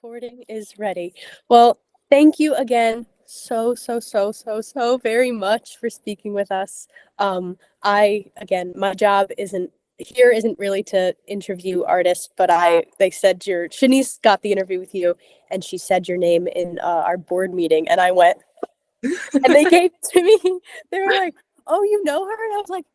Recording is ready. Well, thank you again so very much for speaking with us. My job isn't really to interview artists, but they said Shanice got the interview with you, and she said your name in our board meeting, and I went, and they gave it to me. They were like, "Oh, you know her?" And I was like,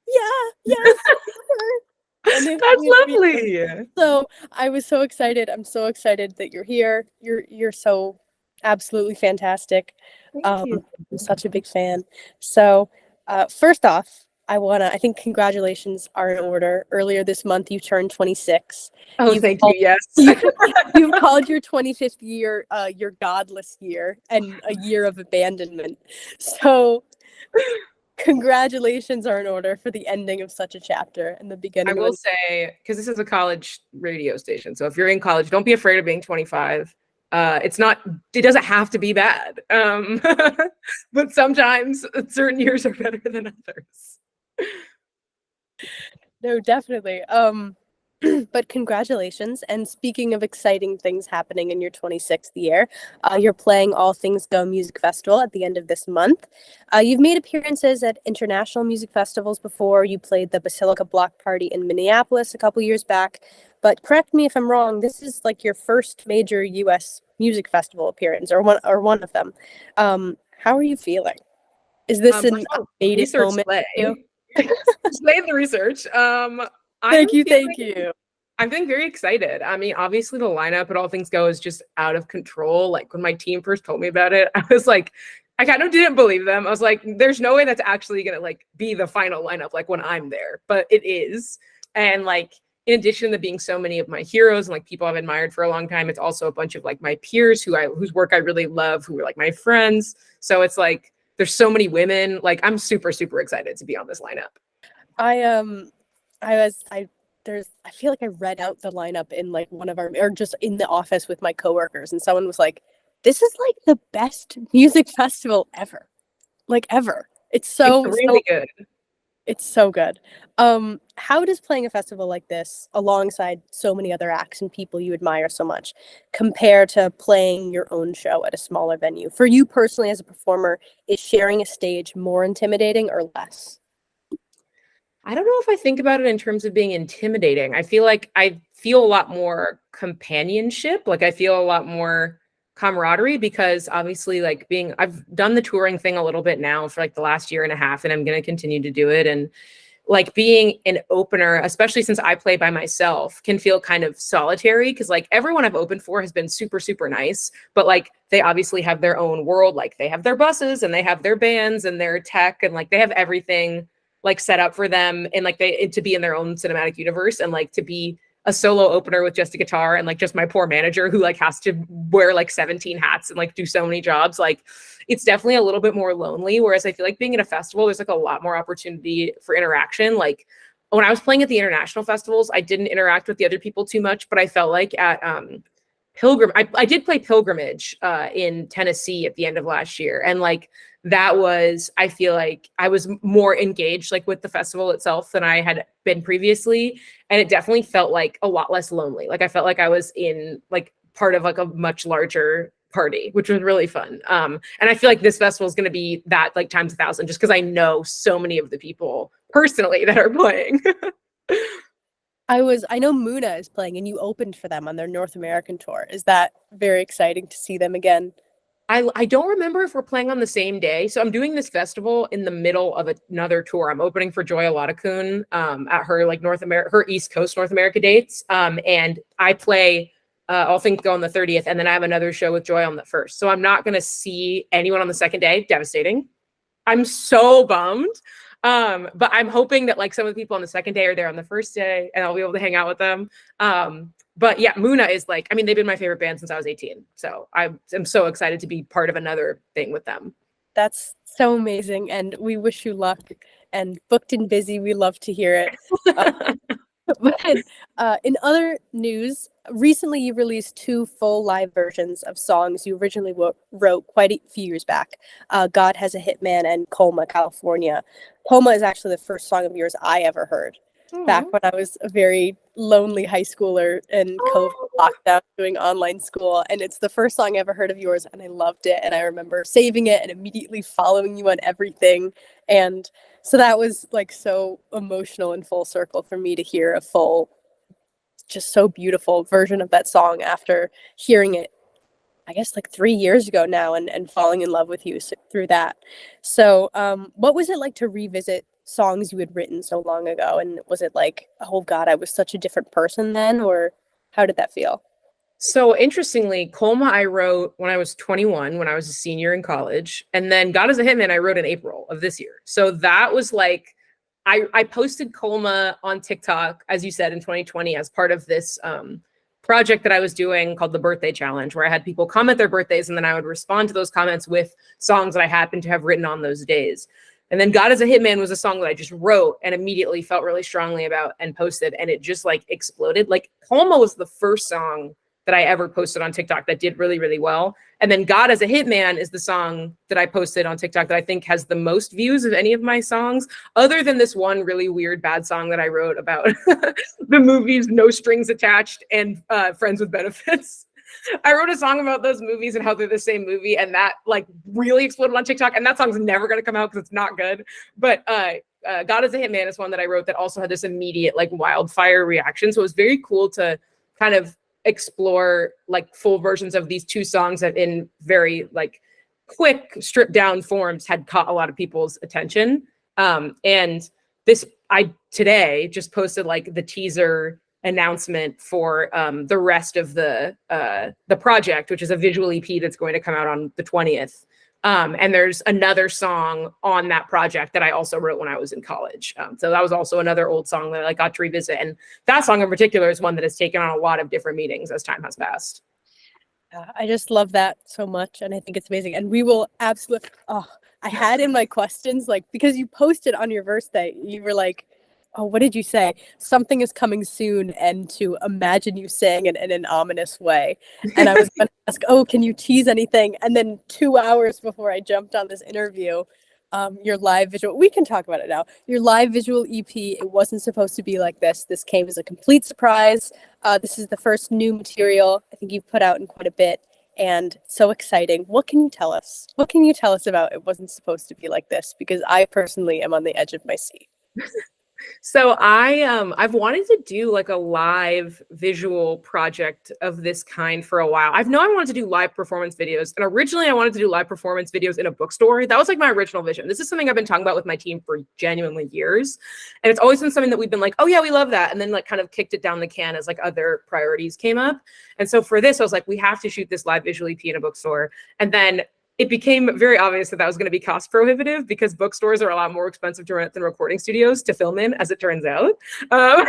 "Yeah, yes, her." And they That's gave me lovely. So I was so excited. I'm so excited that you're here. You're so absolutely fantastic. Thank you. I'm such a big fan. So first off, I think congratulations are in order. Earlier this month, you turned 26. Oh, You've thank you. called, Yes. you've called your 25th year your godless year and a year of abandonment. So congratulations are in order for the ending of such a chapter and the I beginning of will say, because this is a college radio station, so if you're in college, don't be afraid of being 25. It doesn't have to be bad. But sometimes certain years are better than others. No, definitely. But congratulations. And speaking of exciting things happening in your 26th year, you're playing All Things Go Music Festival at the end of this month. You've made appearances at international music festivals before. You played the Basilica Block Party in Minneapolis a couple years back. But correct me if I'm wrong, this is like your first major US music festival appearance, or one of them. How are you feeling? Is this First an of all, updated research moment slay. for you? Slay the research. Thank you, thank you. I'm feeling very excited. I mean, obviously the lineup at All Things Go is just out of control. Like when my team first told me about it, I was like, I kind of didn't believe them. I was like, there's no way that's actually gonna like be the final lineup, like when I'm there. But it is. And like in addition to being so many of my heroes and like people I've admired for a long time, it's also a bunch of like my peers whose work I really love, who are like my friends. So it's like there's so many women. Like I'm super, super excited to be on this lineup. I feel like I read out the lineup in like or just in the office with my coworkers, and someone was like, "This is like the best music festival ever, like ever." It's It's so really good. it's so good. How does playing a festival like this, alongside so many other acts and people you admire so much, compare to playing your own show at a smaller venue? For you personally, as a performer, is sharing a stage more intimidating or less? I don't know if I think about it in terms of being intimidating. I feel like I feel a lot more companionship. Like I feel a lot more camaraderie because obviously I've done the touring thing a little bit now for like the last year and a half, and I'm going to continue to do it. And like being an opener, especially since I play by myself, can feel kind of solitary because like everyone I've opened for has been super, super nice, but like they obviously have their own world. Like they have their buses and they have their bands and their tech and like they have everything like set up for them and like to be in their own cinematic universe, and like to be a solo opener with just a guitar and like just my poor manager who like has to wear like 17 hats and like do so many jobs. Like it's definitely a little bit more lonely. Whereas I feel like being at a festival, there's like a lot more opportunity for interaction. Like when I was playing at the international festivals, I didn't interact with the other people too much, but I felt like at I did play Pilgrimage in Tennessee at the end of last year. And like that was, I feel like I was more engaged like with the festival itself than I had been previously. And it definitely felt like a lot less lonely. Like I felt like I was in like part of like a much larger party, which was really fun. And I feel like this festival is going to be that like times 1,000 just because I know so many of the people personally that are playing. I know Muna is playing, and you opened for them on their North American tour. Is that very exciting to see them again? I don't remember if we're playing on the same day. So I'm doing this festival in the middle of another tour. I'm opening for Joya Latakun at her like her East Coast North America dates. And I play All Things Go on the 30th, and then I have another show with Joy on the 1st. So I'm not gonna see anyone on the second day. Devastating. I'm so bummed. But I'm hoping that like some of the people on the second day are there on the first day and I'll be able to hang out with them. But yeah, Muna is like, I mean, they've been my favorite band since I was 18. So I'm so excited to be part of another thing with them. That's so amazing, and we wish you luck. And booked and busy, we love to hear it. But in other news, recently you released two full live versions of songs you originally wrote quite a few years back. God Has a Hitman and Colma, California. Colma is actually the first song of yours I ever heard. back Aw. when I was a very lonely high schooler in COVID Oh. lockdown doing online school. And it's the first song I ever heard of yours, and I loved it. And I remember saving it and immediately following you on everything. And so that was like so emotional and full circle for me to hear a full, just so beautiful version of that song after hearing it, I guess like 3 years ago now, and falling in love with you through that. So, what was it like to revisit songs you had written so long ago? And was it like, oh God, I was such a different person then, or how did that feel? So interestingly, Colma I wrote when I was 21, when I was a senior in college, and then God is a Hitman I wrote in April of this year. So that was like, I posted Colma on TikTok, as you said, in 2020 as part of this project that I was doing called the Birthday Challenge, where I had people comment their birthdays, and then I would respond to those comments with songs that I happened to have written on those days. And then God is a Hitman was a song that I just wrote and immediately felt really strongly about and posted, and it just like exploded. Like Colma was the first song that I ever posted on TikTok that did really, really well. And then God as a Hitman is the song that I posted on TikTok that I think has the most views of any of my songs, other than this one really weird, bad song that I wrote about the movies No Strings Attached and Friends with Benefits. I wrote a song about those movies and how they're the same movie, and that like really exploded on TikTok. And that song's never going to come out because it's not good. But God is a Hitman is one that I wrote that also had this immediate like wildfire reaction. So it was very cool to kind of explore like full versions of these two songs that in very like quick stripped down forms had caught a lot of people's attention. And this I today just posted like the teaser announcement for the rest of the project, which is a visual EP that's going to come out on the 20th. And there's another song on that project that I also wrote when I was in college. So that was also another old song that I got to revisit. And that song in particular is one that has taken on a lot of different meanings as time has passed. I just love that so much, and I think it's amazing. And we will absolutely. Oh, I had in my questions like, because you posted on your birthday, you were like, "Oh, what did you say? Something is coming soon," and to imagine you saying it in an ominous way. And I was going to ask, "Oh, can you tease anything?" And then 2 hours before I jumped on this interview, your live visual. We can talk about it now. Your live visual EP. It wasn't supposed to be like this. This came as a complete surprise. This is the first new material I think you've put out in quite a bit, and so exciting. What can you tell us? What can you tell us about It Wasn't Supposed to Be Like This? Because I personally am on the edge of my seat. So I've wanted to do like a live visual project of this kind for a while. I wanted to do live performance videos, and originally I wanted to do live performance videos in a bookstore. That was like my original vision. This is something I've been talking about with my team for genuinely years, and it's always been something that we've been like, oh yeah, we love that, and then like kind of kicked it down the can as like other priorities came up. And so for this, I was like, we have to shoot this live visual EP in a bookstore, and then it became very obvious that that was going to be cost prohibitive because bookstores are a lot more expensive to rent than recording studios to film in, as it turns out. Um,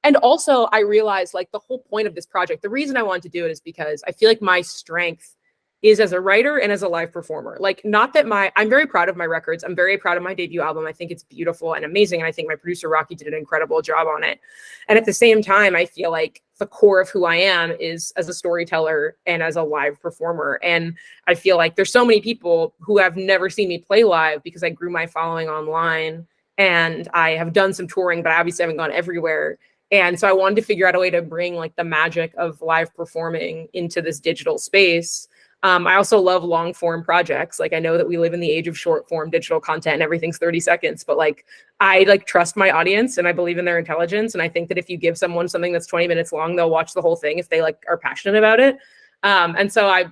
and also I realized like the whole point of this project, the reason I wanted to do it is because I feel like my strength is as a writer and as a live performer. Like, not that I'm very proud of my records. I'm very proud of my debut album. I think it's beautiful and amazing. And I think my producer Rocky did an incredible job on it. And at the same time, I feel like the core of who I am is as a storyteller and as a live performer. And I feel like there's so many people who have never seen me play live because I grew my following online and I have done some touring, but I obviously haven't gone everywhere. And so I wanted to figure out a way to bring like the magic of live performing into this digital space. I also love long form projects. Like, I know that we live in the age of short form digital content and everything's 30 seconds, but like, I like trust my audience and I believe in their intelligence. And I think that if you give someone something that's 20 minutes long, they'll watch the whole thing if they like are passionate about it. And so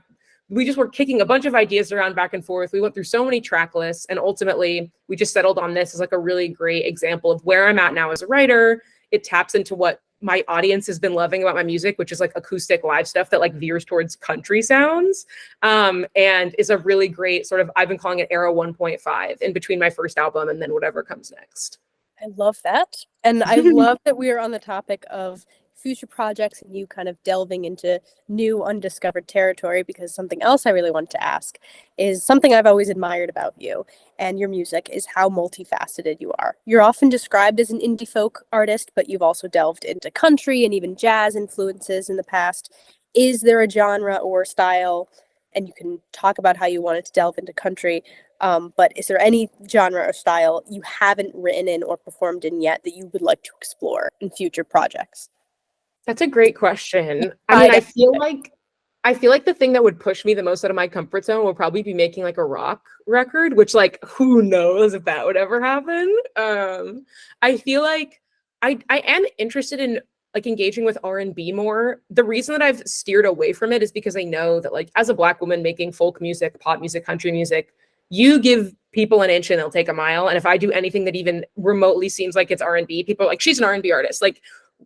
we just were kicking a bunch of ideas around back and forth. We went through so many track lists, and ultimately we just settled on this as like a really great example of where I'm at now as a writer. It taps into what my audience has been loving about my music, which is like acoustic live stuff that like veers towards country sounds, and is a really great sort of, I've been calling it era 1.5 in between my first album and then whatever comes next. I love that. And I love that we are on the topic of future projects and you kind of delving into new undiscovered territory, because something else I really wanted to ask is something I've always admired about you and your music is how multifaceted you are. You're often described as an indie folk artist, but you've also delved into country and even jazz influences in the past. Is there a genre or style, and you can talk about how you wanted to delve into country, But is there any genre or style you haven't written in or performed in yet that you would like to explore in future projects? That's a great question. I mean, Tried I feel like the thing that would push me the most out of my comfort zone will probably be making like a rock record, which like who knows if that would ever happen. I feel like I am interested in like engaging with R&B more. The reason that I've steered away from it is because I know that like as a Black woman making folk music, pop music, country music, you give people an inch and they'll take a mile. And if I do anything that even remotely seems like it's R&B, people are like, she's an R&B artist. Like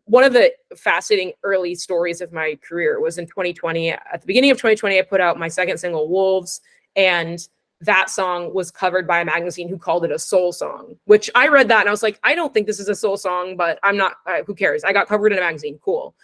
one of the fascinating early stories of my career was in 2020. At the beginning of 2020, I put out my second single, Wolves, and that song was covered by a magazine who called it a soul song, which I read that and I was like, I don't think this is a soul song, but I'm not, who cares? I got covered in a magazine, cool.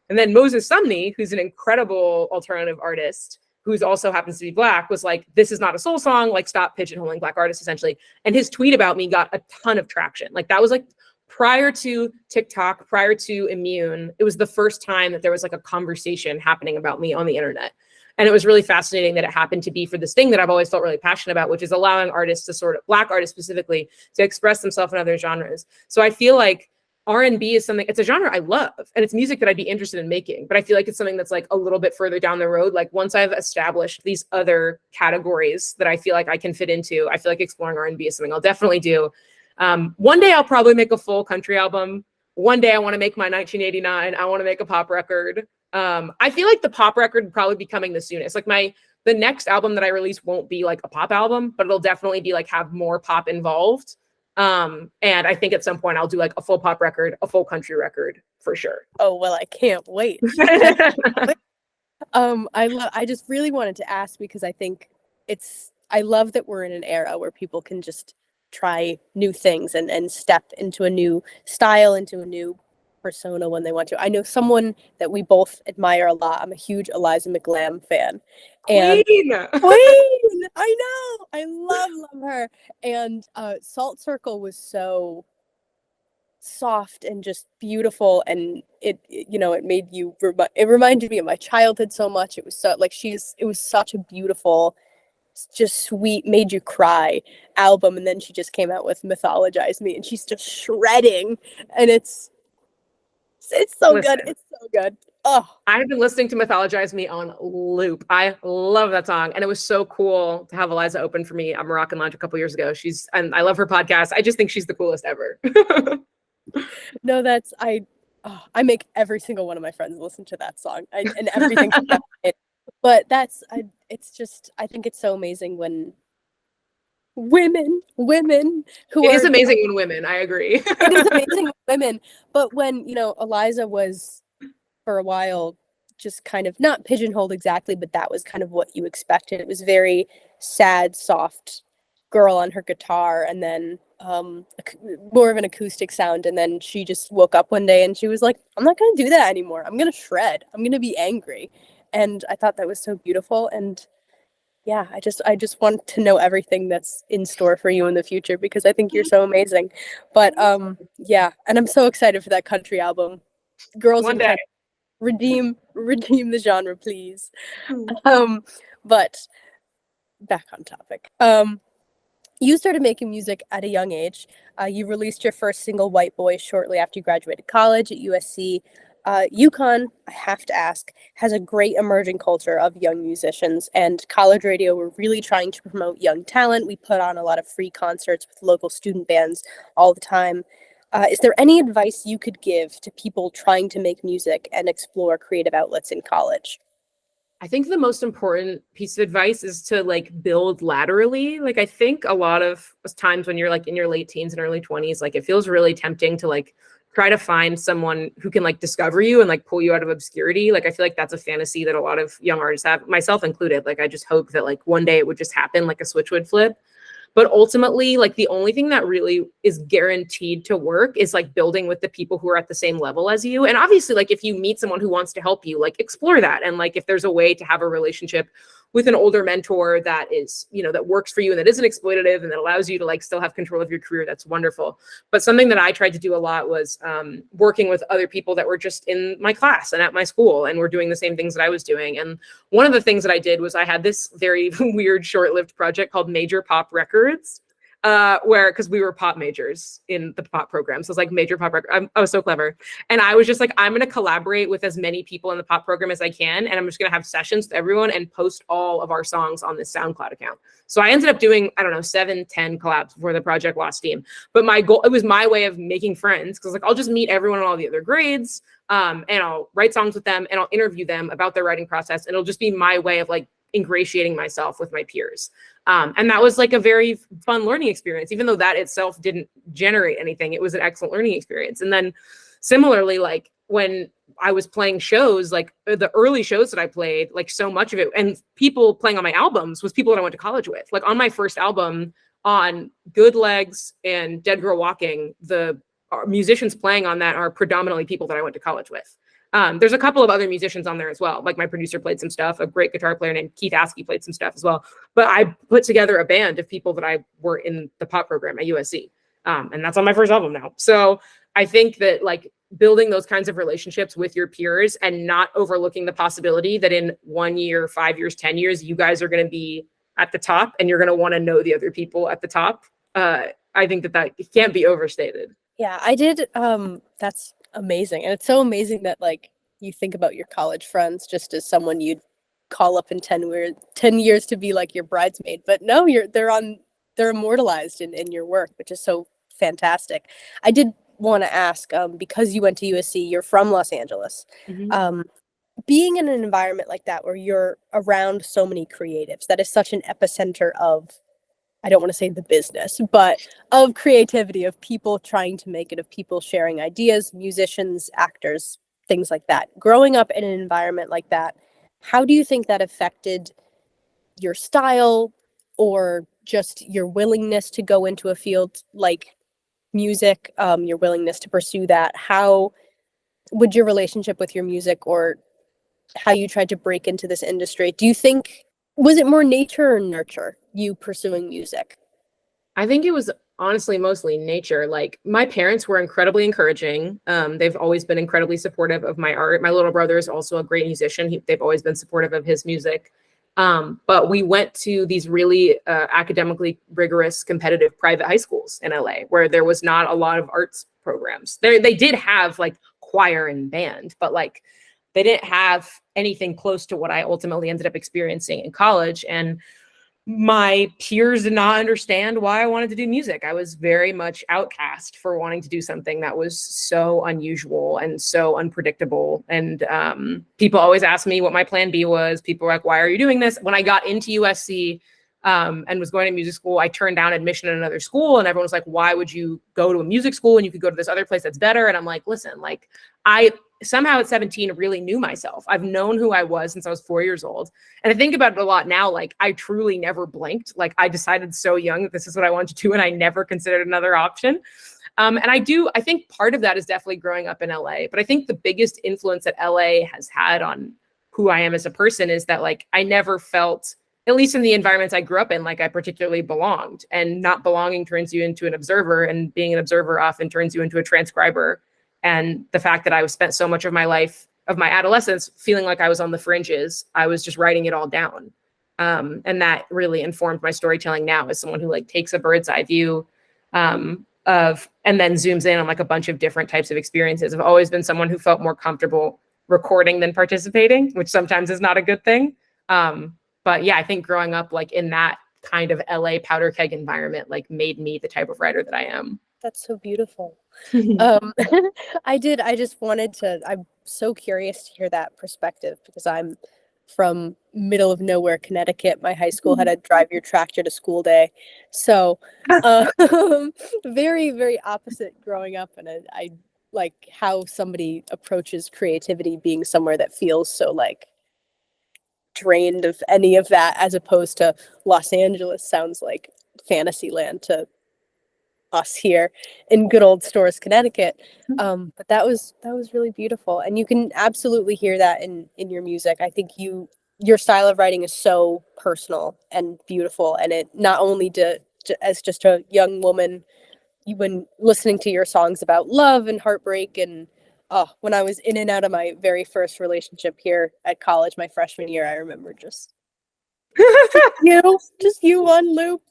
And then Moses Sumney, who's an incredible alternative artist, who's also happens to be Black, was like, this is not a soul song, like stop pigeonholing Black artists, essentially. And his tweet about me got a ton of traction. Like that was like, prior to TikTok, prior to Immune, it was the first time that there was like a conversation happening about me on the internet. And it was really fascinating that it happened to be for this thing that I've always felt really passionate about, which is allowing artists to sort of, Black artists specifically, to express themselves in other genres. So I feel like R&B is something, it's a genre I love, and it's music that I'd be interested in making, but I feel like it's something that's like a little bit further down the road. Like once I've established these other categories that I feel like I can fit into, I feel like exploring R&B is something I'll definitely do. One day I'll probably make a full country album. One day I want to make my 1989. I want to make a pop record. I feel like the pop record would probably be coming the soonest. Like the next album that I release won't be like a pop album, but it'll definitely be like have more pop involved. And I think at some point I'll do like a full pop record, a full country record for sure. Oh, well, I can't wait. I just really wanted to ask because I think I love that we're in an era where people can just try new things and step into a new style, into a new persona when they want to. I know someone that we both admire a lot. I'm a huge Eliza McLam fan. And Queen! I know! I love her. And Salt Circle was so soft and just beautiful, and it made you it reminded me of my childhood so much. It was so like it was such a beautiful, just sweet, made you cry album. And then she just came out with Mythologize Me, and she's just shredding, and it's so good. It's so good. Oh, I've been listening to Mythologize Me on loop. I love that song, and it was so cool to have Eliza open for me at Moroccan Lounge a couple years ago. And I love her podcast. I just think she's the coolest ever. No, I make every single one of my friends listen to that song, and everything. But it's just, I think it's so amazing when women who it is amazing when women, I agree. It is amazing when women, but when, Eliza was for a while just kind of not pigeonholed exactly, but that was kind of what you expected. It was very sad, soft girl on her guitar, and then more of an acoustic sound. And then she just woke up one day and she was like, I'm not going to do that anymore. I'm going to shred. I'm going to be angry. And I thought that was so beautiful. And yeah, I just want to know everything that's in store for you in the future, because I think you're so amazing. But yeah, and I'm so excited for that country album. Girls One in day. Country, redeem the genre, please. But back on topic. You started making music at a young age. You released your first single, White Boy, shortly after you graduated college at USC. UConn, I have to ask, has a great emerging culture of young musicians, and college radio, we're really trying to promote young talent. We put on a lot of free concerts with local student bands all the time. Is there any advice you could give to people trying to make music and explore creative outlets in college? I think the most important piece of advice is to like build laterally. Like I think a lot of times when you're like in your late teens and early 20s, like it feels really tempting to like try to find someone who can like discover you and like pull you out of obscurity. Like I feel like that's a fantasy that a lot of young artists have, myself included. Like I just hope that like one day it would just happen, like a switch would flip. But ultimately, like the only thing that really is guaranteed to work is like building with the people who are at the same level as you. And obviously, like if you meet someone who wants to help you, like explore that. And like if there's a way to have a relationship with an older mentor that is, that works for you and that isn't exploitative and that allows you to like still have control of your career, that's wonderful. But something that I tried to do a lot was working with other people that were just in my class and at my school and were doing the same things that I was doing. And one of the things that I did was I had this very weird short-lived project called Major Pop Records, because we were pop majors in the pop program. So it's like Major Pop Record. I was so clever. And I was just like, I'm going to collaborate with as many people in the pop program as I can. And I'm just going to have sessions with everyone and post all of our songs on this SoundCloud account. So I ended up doing, 7, 10 collabs before the project lost steam. But my goal, it was my way of making friends, because like I'll just meet everyone in all the other grades, and I'll write songs with them and I'll interview them about their writing process. And it'll just be my way of like ingratiating myself with my peers. And that was like a very fun learning experience, even though that itself didn't generate anything. It was an excellent learning experience. And then similarly, like when I was playing shows, like the early shows that I played, like so much of it, and people playing on my albums was people that I went to college with. Like on my first album, on Good Legs and Dead Girl Walking, the musicians playing on that are predominantly people that I went to college with. There's a couple of other musicians on there as well. Like my producer played some stuff. A great guitar player named Keith Askey played some stuff as well. But I put together a band of people that I were in the pop program at USC. And that's on my first album now. So I think that like building those kinds of relationships with your peers and not overlooking the possibility that in 1 year, 5 years, 10 years, you guys are going to be at the top and you're going to want to know the other people at the top. I think that can't be overstated. Yeah, I did. That's amazing. And it's so amazing that like you think about your college friends just as someone you'd call up in 10 years to be like your bridesmaid. But no, they're immortalized in your work, which is so fantastic. I did want to ask, because you went to USC, you're from Los Angeles. Mm-hmm. Being in an environment like that where you're around so many creatives, that is such an epicenter of, I don't want to say the business, but of creativity, of people trying to make it, of people sharing ideas, musicians, actors, things like that. Growing up in an environment like that, how do you think that affected your style or just your willingness to go into a field like music, your willingness to pursue that? How would your relationship with your music or how you tried to break into this industry, do you think, was it more nature or nurture, you pursuing music? I think it was honestly mostly nature. Like my parents were incredibly encouraging. They've always been incredibly supportive of my art. My little brother is also a great musician. They've always been supportive of his music. But we went to these really academically rigorous, competitive private high schools in LA, where there was not a lot of arts programs. They did have like choir and band, but like they didn't have anything close to what I ultimately ended up experiencing in college. And my peers did not understand why I wanted to do music. I was very much outcast for wanting to do something that was so unusual and so unpredictable. And people always asked me what my plan B was. People were like, why are you doing this? When I got into USC and was going to music school, I turned down admission at another school. And everyone was like, why would you go to a music school when you could go to this other place that's better? And I'm like, listen, like I somehow at 17 really knew myself. I've known who I was since I was 4 years old. And I think about it a lot now. Like I truly never blinked. Like I decided so young that this is what I wanted to do. And I never considered another option. And I think part of that is definitely growing up in LA. But I think the biggest influence that LA has had on who I am as a person is that like I never felt, at least in the environments I grew up in, like I particularly belonged. And not belonging turns you into an observer, and being an observer often turns you into a transcriber. And the fact that I spent so much of my life, of my adolescence, feeling like I was on the fringes, I was just writing it all down. And that really informed my storytelling now as someone who like takes a bird's eye view and then zooms in on like a bunch of different types of experiences. I've always been someone who felt more comfortable recording than participating, which sometimes is not a good thing. But yeah, I think growing up like in that kind of LA powder keg environment like made me the type of writer that I am. That's so beautiful. I'm so curious to hear that perspective because I'm from middle of nowhere, Connecticut. My high school had a drive your tractor to school day. So very, very opposite growing up. And I like how somebody approaches creativity being somewhere that feels so like drained of any of that, as opposed to Los Angeles sounds like fantasy land to us here in good old Storrs, Connecticut. But that was really beautiful, and you can absolutely hear that in your music. I think you your style of writing is so personal and beautiful, and it not only as just a young woman, when listening to your songs about love and heartbreak, and when I was in and out of my very first relationship here at college my freshman year, I remember just you on loop.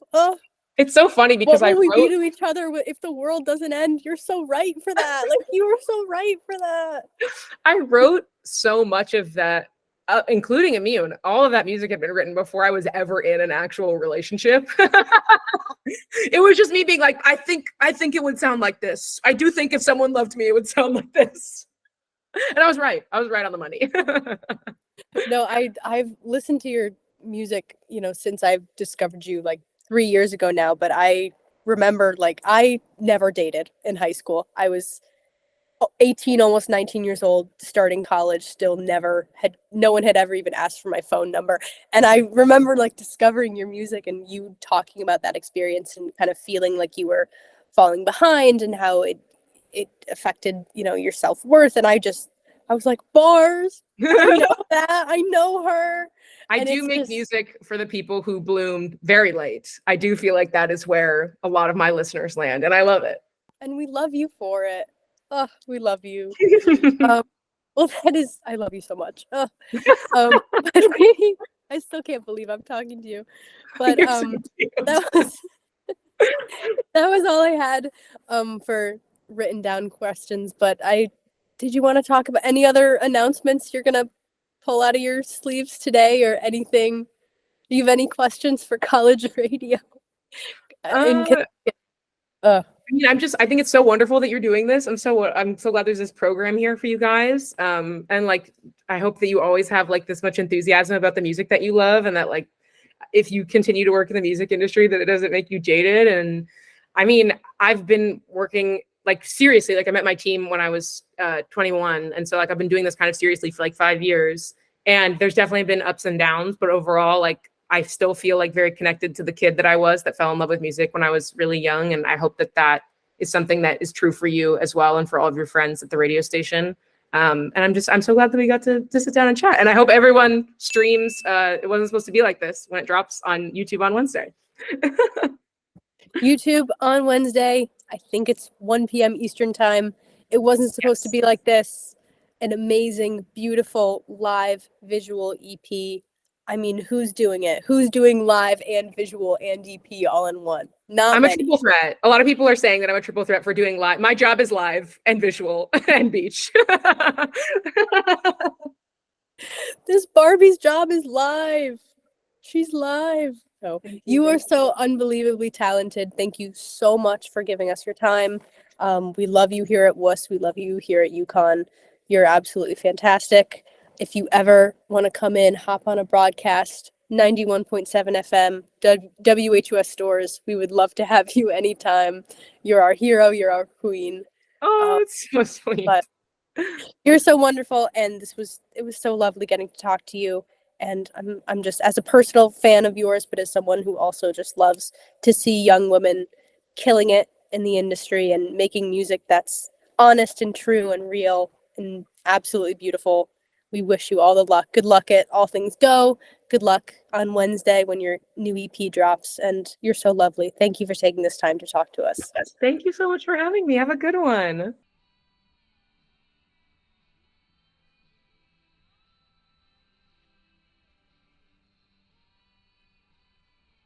It's so funny because what will we be to each other if the world doesn't end? You're so right for that. Like, you were so right for that. I wrote so much of that, including Immune. All of that music had been written before I was ever in an actual relationship. It was just me being like, I think it would sound like this. I do think if someone loved me, it would sound like this. And I was right. I was right on the money. No, I've listened to your music, since I've discovered you like 3 years ago now, but I remember, like, I never dated in high school. I was 18, almost 19 years old, starting college, still no one had ever even asked for my phone number. And I remember, like, discovering your music and you talking about that experience and kind of feeling like you were falling behind and how it affected, your self-worth. And I was like, bars. I know that. I know her. I do make music for the people who bloomed very late. I do feel like that is where a lot of my listeners land, and I love it. And we love you for it. Oh, we love you. Well, I love you so much. But I still can't believe I'm talking to you. But that was all I had for written down questions. But did you want to talk about any other announcements you're gonna pull out of your sleeves today, or anything? Do you have any questions for college radio? I think it's so wonderful that you're doing this. I'm so glad there's this program here for you guys. And like, I hope that you always have like this much enthusiasm about the music that you love, and that, like, if you continue to work in the music industry, that it doesn't make you jaded. And I mean, I've been working, like, seriously, like, I met my team when I was 21. And so, like, I've been doing this kind of seriously for like 5 years, and there's definitely been ups and downs, but overall, like, I still feel like very connected to the kid that I was, that fell in love with music when I was really young. And I hope that that is something that is true for you as well, and for all of your friends at the radio station. And I'm so glad that we got to sit down and chat. And I hope everyone streams It Wasn't Supposed to Be Like This when it drops on YouTube on Wednesday. YouTube on Wednesday. I think it's 1 p.m. Eastern time. It Wasn't Supposed to Be Like This. An amazing, beautiful live visual EP. I mean, who's doing it? Who's doing live and visual and EP all in one? I'm a triple threat. A lot of people are saying that I'm a triple threat for doing live. My job is live and visual and beach. This Barbie's job is live. She's live. So you are so unbelievably talented. Thank you so much for giving us your time. We love you here at WHUS. We love you here at UConn. You're absolutely fantastic. If you ever want to come in, hop on a broadcast, 91.7 FM, WHUS stores. We would love to have you anytime. You're our hero. You're our queen. Oh, it's so sweet. But you're so wonderful, and it was so lovely getting to talk to you. And I'm just, as a personal fan of yours, but as someone who also just loves to see young women killing it in the industry and making music that's honest and true and real and absolutely beautiful. We wish you all the luck. Good luck at All Things Go. Good luck on Wednesday when your new EP drops. And you're so lovely. Thank you for taking this time to talk to us. Thank you so much for having me. Have a good one.